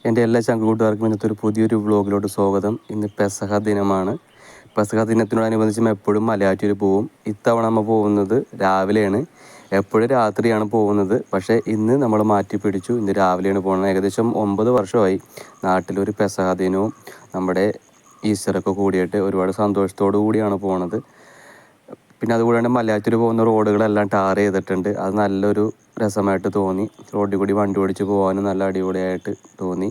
എൻ്റെ എല്ലാ ചങ്കൂട്ടുകാർക്കും ഇന്നത്തെ ഒരു പുതിയൊരു വ്ളോഗിലോട്ട് സ്വാഗതം. ഇന്ന് പെസഹ ദിനമാണ്. പെസഹ ദിനത്തിനോടനുബന്ധിച്ച് എപ്പോഴും മലയാറ്റൂർ പോവും. ഇത്തവണ നമ്മൾ പോകുന്നത് രാവിലെയാണ്. എപ്പോഴും രാത്രിയാണ് പോകുന്നത്. പക്ഷേ ഇന്ന് നമ്മൾ മാറ്റി പിടിച്ചു. ഇന്ന് രാവിലെയാണ് പോകുന്നത്. ഏകദേശം 9 വർഷമായി നാട്ടിലൊരു പെസഹ ദിനവും നമ്മുടെ ഈസ്റ്ററൊക്കെ കൂടിയിട്ട് ഒരുപാട് സന്തോഷത്തോടു കൂടിയാണ് പോകുന്നത്. പിന്നെ അതുകൂടാണ്ട് മലയാറ്റൂർ പോകുന്ന റോഡുകളെല്ലാം ടാർ ചെയ്തിട്ടുണ്ട്. അത് നല്ലൊരു രസമായിട്ട് തോന്നി. റോഡിൽ കൂടി വണ്ടി ഓടിച്ച് പോകാനും നല്ല അടിപൊളിയായിട്ട് തോന്നി.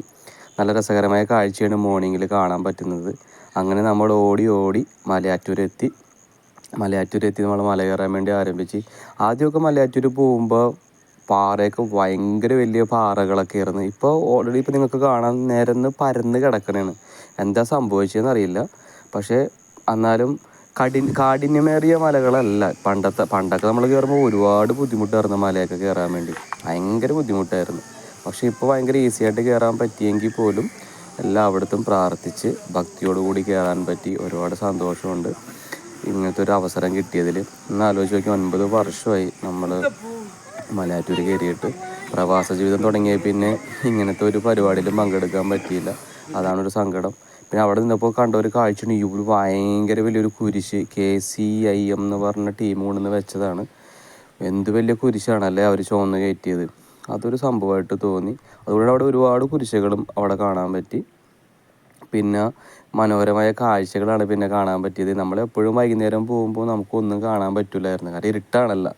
നല്ല രസകരമായ കാഴ്ചയാണ് മോർണിംഗിൽ കാണാൻ പറ്റുന്നത്. അങ്ങനെ നമ്മൾ ഓടി ഓടി മലയാറ്റൂരെത്തി നമ്മൾ മല കയറാൻ വേണ്ടി ആരംഭിച്ച്. ആദ്യമൊക്കെ മലയാറ്റൂർ പോകുമ്പോൾ പാറയൊക്കെ ഭയങ്കര വലിയ പാറകളൊക്കെ ആയിരുന്നു. ഇപ്പോൾ ഓൾറെഡി ഇപ്പോൾ നിങ്ങൾക്ക് കാണാൻ നിരന്ന് പരന്ന് കിടക്കണതാണ്. എന്താ സംഭവിച്ചതെന്ന് അറിയില്ല. പക്ഷേ എന്നാലും കാഠിന്യമേറിയ മലകളല്ല. പണ്ടൊക്കെ നമ്മൾ കയറുമ്പോൾ ഒരുപാട് ബുദ്ധിമുട്ടായിരുന്നു മലയൊക്കെ കയറാൻ വേണ്ടി. ഭയങ്കര ബുദ്ധിമുട്ടായിരുന്നു. പക്ഷേ ഇപ്പോൾ ഭയങ്കര ഈസി ആയിട്ട് കയറാൻ പറ്റിയെങ്കിൽ പോലും എല്ലായിടത്തും പ്രാർത്ഥിച്ച് ഭക്തിയോടുകൂടി കയറാൻ പറ്റി. ഒരുപാട് സന്തോഷമുണ്ട് ഇങ്ങനത്തെ ഒരു അവസരം കിട്ടിയതിൽ. ഒന്ന് ആലോചിച്ച് നോക്കി, 9 വർഷമായി നമ്മൾ മലയാറ്റൂർ കയറിയിട്ട്. പ്രവാസ ജീവിതം തുടങ്ങിയ പിന്നെ ഇങ്ങനത്തെ ഒരു പരിപാടിയിലും പങ്കെടുക്കാൻ പറ്റിയില്ല. അതാണൊരു സങ്കടം. പിന്നെ അവിടെ നിന്നപ്പോൾ കണ്ട ഒരു കാഴ്ചയാണ് ഈ ഒരു ഭയങ്കര വലിയൊരു കുരിശ്. KCIM എന്ന് പറഞ്ഞ ടീം കൊണ്ടുവന്ന് വെച്ചതാണ്. എന്ത് വലിയ കുരിശാണല്ലേ അവർ ചുവന്ന് കയറ്റിയത്. അതൊരു സംഭവമായിട്ട് തോന്നി. അതുകൊണ്ട് അവിടെ ഒരുപാട് കുരിശുകളും അവിടെ കാണാൻ പറ്റി. പിന്നെ മനോഹരമായ കാഴ്ചകളാണ് പിന്നെ കാണാൻ പറ്റിയത്. നമ്മളെപ്പോഴും വൈകുന്നേരം പോകുമ്പോൾ നമുക്കൊന്നും കാണാൻ പറ്റില്ലായിരുന്നു. കാരണം ഇരുട്ടാണല്ലോ.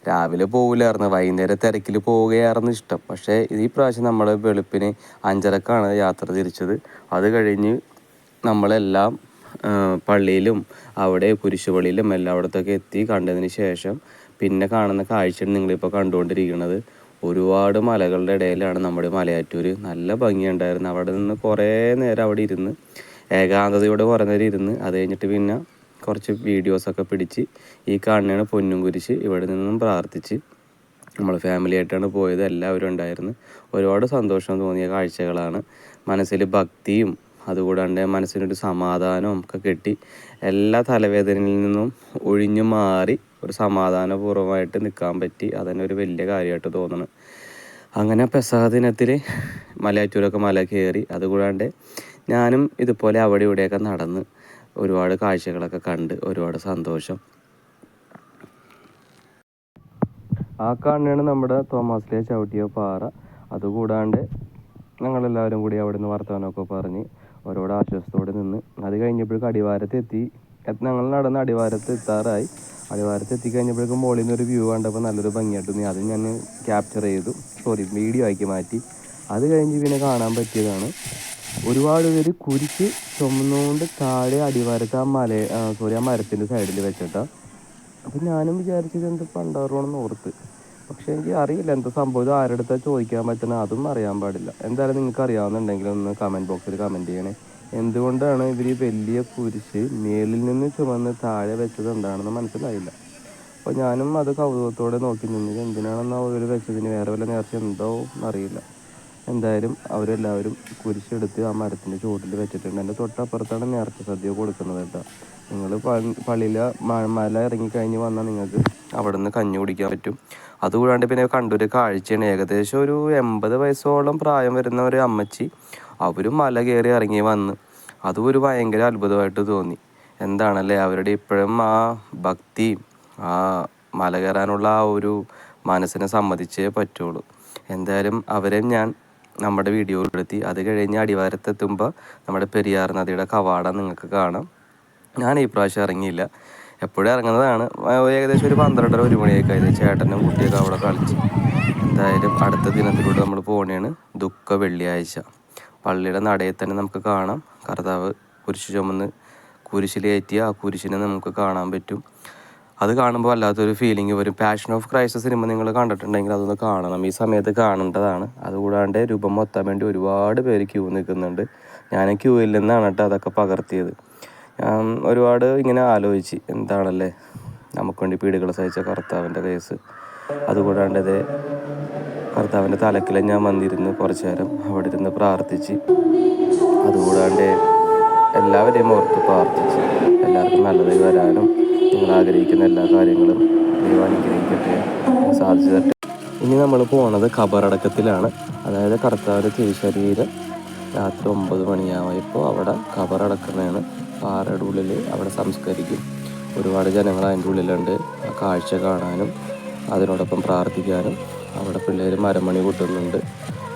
രാവിലെ പോകില്ലായിരുന്നു, വൈകുന്നേരം തിരക്കിൽ പോവുകയായിരുന്നു ഇഷ്ടം. പക്ഷേ ഈ പ്രാവശ്യം നമ്മൾ വെളുപ്പിന് 5:30-ക്കാണ് യാത്ര തിരിച്ചത്. അത് കഴിഞ്ഞ് നമ്മളെല്ലാം പള്ളിയിലും അവിടെ കുരിശുപള്ളിയിലും എല്ലായിടത്തൊക്കെ എത്തി കണ്ടതിന് ശേഷം പിന്നെ കാണുന്ന കാഴ്ചയാണ് നിങ്ങളിപ്പോൾ കണ്ടുകൊണ്ടിരിക്കുന്നത്. ഒരുപാട് മലകളുടെ ഇടയിലാണ് നമ്മുടെ മലയാറ്റൂർ. നല്ല ഭംഗിയുണ്ടായിരുന്നു. അവിടെ നിന്ന് കുറേ നേരം അവിടെ ഇരുന്ന് ഏകാന്തതയോടെ കുറേ നേരം ഇരുന്ന് അത് കഴിഞ്ഞിട്ട് പിന്നെ കുറച്ച് വീഡിയോസൊക്കെ പിടിച്ച് ഈ കാണുന്നതാണ് പൊന്നും കുരിശ്. ഇവിടെ നിന്നും പ്രാർത്ഥിച്ച് നമ്മൾ ഫാമിലി ആയിട്ടാണ് പോയത്. എല്ലാവരും ഉണ്ടായിരുന്നു. ഒരുപാട് സന്തോഷം തോന്നിയ കാഴ്ചകളാണ്. മനസ്സിൽ ഭക്തിയും അതുകൂടാണ്ട് മനസ്സിനൊരു സമാധാനവും ഒക്കെ കിട്ടി. എല്ലാ തലവേദനയിൽ നിന്നും ഒഴിഞ്ഞു മാറി ഒരു സമാധാനപൂർവ്വമായിട്ട് നിൽക്കാൻ പറ്റി. അതന്നെ ഒരു വലിയ കാര്യമായിട്ട് തോന്നുന്നു. അങ്ങനെ പെസഹ ദിനത്തിൽ മലയാറ്റൂരൊക്കെ മല കയറി. അതുകൂടാണ്ട് ഞാനും ഇതുപോലെ അവിടെ ഇവിടെയൊക്കെ നടന്ന് ഒരുപാട് കാഴ്ചകളൊക്കെ കണ്ട് ഒരുപാട് സന്തോഷം. ആ കാണുന്നതാണ് നമ്മുടെ തോമാസ്ലിയ ചവിട്ടിയ പാറ. അതുകൂടാണ്ട് ഞങ്ങളെല്ലാവരും കൂടി അവിടെ നിന്ന് വർത്തമാനമൊക്കെ പറഞ്ഞ് ഒരുപാട് ആശ്വാസത്തോടെ നിന്ന് അത് കഴിഞ്ഞപ്പോഴേക്കും അടിവാരത്തെത്തി. ഞങ്ങൾ നടന്ന് അടിവാരത്ത് എത്താറായി. അടിവാരത്ത് എത്തിക്കഴിഞ്ഞപ്പോഴേക്കും മുകളിൽ നിന്നൊരു വ്യൂ കണ്ടപ്പോൾ നല്ലൊരു ഭംഗിയായിട്ട് തോന്നി. അത് ഞാൻ ക്യാപ്ചർ ചെയ്തു, വീഡിയോ ആക്കി മാറ്റി. അത് കഴിഞ്ഞ് പിന്നെ കാണാൻ പറ്റിയതാണ് ഒരുപാട് പേര് കുരിശ് ചുമന്നുകൊണ്ട് താഴെ അടിവാരത്ത് ആ മരത്തിൻ്റെ സൈഡിൽ വെച്ചിട്ടാണ്. അപ്പം ഞാനും വിചാരിച്ചത് എന്ത് പണ്ടാറുവാണെന്ന് ഓർത്ത്. പക്ഷേ എനിക്ക് അറിയില്ല എന്താ സംഭവം. ഇത് ആരുടെ അടുത്താണ് ചോദിക്കാൻ പറ്റുന്നത് അതും അറിയാൻ പാടില്ല. എന്തായാലും നിങ്ങൾക്ക് അറിയാവുന്നുണ്ടെങ്കിൽ ഒന്ന് കമൻറ്റ് ബോക്സിൽ കമൻറ്റ് ചെയ്യണേ. എന്തുകൊണ്ടാണ് ഇവർ വലിയ കുരിശ് മേളിൽ നിന്ന് ചുമന്ന് താഴെ വെച്ചത് എന്താണെന്ന് മനസ്സിലായില്ല. അപ്പോൾ ഞാനും അത് കൗതുകത്തോടെ നോക്കി നിന്നത്. എന്തിനാണെന്ന് അവർ വെച്ചതിന് വേറെ വല്ല നേർച്ച ഉണ്ടോ എന്നറിയില്ല. എന്തായാലും അവരെല്ലാവരും കുരിശെടുത്ത് ആ മരത്തിൻ്റെ ചുവട്ടിൽ വെച്ചിട്ടുണ്ട്. എൻ്റെ തൊട്ടപ്പുറത്താണ് നേർച്ച സദ്യ കൊടുക്കുന്നത് കേട്ടോ. നിങ്ങൾ പള്ളിയിൽ മല ഇറങ്ങിക്കഴിഞ്ഞ് വന്നാൽ നിങ്ങൾക്ക് അവിടെ നിന്ന് കഞ്ഞി കുടിക്കാൻ പറ്റും. അതുകൂടാണ്ട് പിന്നെ കണ്ടൊരു കാഴ്ചയാണ്. ഏകദേശം ഒരു 80 വയസ്സോളം പ്രായം വരുന്ന ഒരു അമ്മച്ചി അവരും മല കയറി ഇറങ്ങി വന്ന്. അതും ഒരു ഭയങ്കര അത്ഭുതമായിട്ട് തോന്നി. എന്താണല്ലേ അവരുടെ ഇപ്പോഴും ആ ഭക്തി, ആ മല കയറാനുള്ള ആ ഒരു മനസ്സിനെ സമ്മതിച്ചേ പറ്റുള്ളൂ. എന്തായാലും അവരെ ഞാൻ നമ്മുടെ വീഡിയോയിലെടുത്തി. അത് കഴിഞ്ഞ് അടിവാരത്തെത്തുമ്പോൾ നമ്മുടെ പെരിയാർ നദിയുടെ കവാടം നിങ്ങൾക്ക് കാണാം. ഞാൻ ഈ പ്രാവശ്യം ഇറങ്ങിയില്ല, എപ്പോഴും ഇറങ്ങുന്നതാണ്. ഏകദേശം ഒരു 12:30-1 മണിയൊക്കെ ആയത്. ചേട്ടനും കുട്ടിയൊക്കെ അവിടെ കളിച്ച്. എന്തായാലും അടുത്ത ദിനത്തിലൂടെ നമ്മൾ പോകണേണ്. ദുഃഖ വെള്ളിയാഴ്ച പള്ളിയുടെ നടയിൽ തന്നെ നമുക്ക് കാണാം കർത്താവ് കുരിശ് ചുമന്ന് കുരിശിലേറ്റിയ ആ കുരിശിനെ നമുക്ക് കാണാൻ പറ്റും. അത് കാണുമ്പോൾ വല്ലാത്തൊരു ഫീലിംഗ് വരും. പാഷൻ ഓഫ് ക്രൈസ്റ്റ് സിനിമ നിങ്ങൾ കണ്ടിട്ടുണ്ടെങ്കിൽ അതൊന്ന് കാണണം. ഈ സമയത്ത് കാണേണ്ടതാണ്. അതുകൂടാണ്ട് രൂപം എത്താൻ വേണ്ടി ഒരുപാട് പേര് ക്യൂ നിൽക്കുന്നുണ്ട്. ഞാൻ ക്യൂവിൽ നിന്നാണ് കേട്ടോ അതൊക്കെ പകർത്തിയത്. ഞാൻ ഒരുപാട് ഇങ്ങനെ ആലോചിച്ച് എന്താണല്ലേ നമുക്ക് വേണ്ടി പീഡകൾ സഹിച്ച കർത്താവിൻ്റെ കേസ്. അതുകൂടാണ്ട് ഇത് കർത്താവിൻ്റെ തലക്കിൽ ഞാൻ വന്നിരുന്ന് കുറച്ച് നേരം അവിടെ ഇരുന്ന് പ്രാർത്ഥിച്ച്. അതുകൂടാണ്ട് എല്ലാവരെയും ഓർത്ത് പ്രാർത്ഥിച്ച് എല്ലാവർക്കും നല്ലത് വരാനും നിങ്ങൾ ആഗ്രഹിക്കുന്ന എല്ലാ കാര്യങ്ങളും ദൈവം അനുഗ്രഹിക്കട്ടെ, സാധിച്ചു തരട്ടെ. ഇനി നമ്മൾ പോകുന്നത് ഖബറടക്കത്തിലാണ്. അതായത് കർത്താവിൻ്റെ തിരുശരീരം രാത്രി 9 മണിയായപ്പോൾ അവിടെ കബറടക്കുന്നതാണ്. പാറയുടെ ഉള്ളിൽ അവിടെ സംസ്കരിക്കും. ഒരുപാട് ജനങ്ങൾ അതിൻ്റെ ഉള്ളിലുണ്ട്. ആ കാഴ്ച കാണാനും അതിനോടൊപ്പം പ്രാർത്ഥിക്കാനും. അവിടെ പിള്ളേർ മരമണി കൂട്ടുന്നുണ്ട്.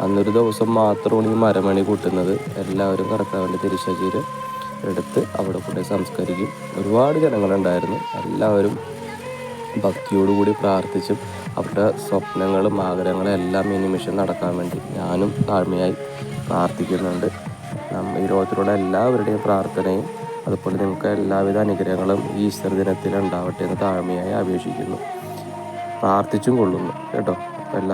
അന്നൊരു ദിവസം മാത്രമാണ് ഈ മരമണി കൂട്ടുന്നത്. എല്ലാവരും കർത്താവിൻ്റെ തിരുശരീരം എടുത്ത് അവിടെ കൊണ്ട് സംസ്കരിക്കും. ഒരുപാട് ജനങ്ങളുണ്ടായിരുന്നു. എല്ലാവരും ഭക്തിയോടുകൂടി പ്രാർത്ഥിച്ചും അവരുടെ സ്വപ്നങ്ങളും ആഗ്രഹങ്ങളും എല്ലാം ഈ നിമിഷം നടക്കാൻ വേണ്ടി ഞാനും താഴ്മയായി പ്രാർത്ഥിക്കുന്നുണ്ട്. ഈ ലോകത്തിലുള്ള എല്ലാവരുടെയും പ്രാർത്ഥനയും അതുപോലെ നിങ്ങൾക്ക് എല്ലാവിധ അനുഗ്രഹങ്ങളും ഈ ഈസ്റ്റർ ദിനത്തിൽ ഉണ്ടാവട്ടെ എന്ന് താഴ്മയായി അപേക്ഷിക്കുന്നു, പ്രാർത്ഥിച്ചും കൊള്ളുന്നു കേട്ടോ.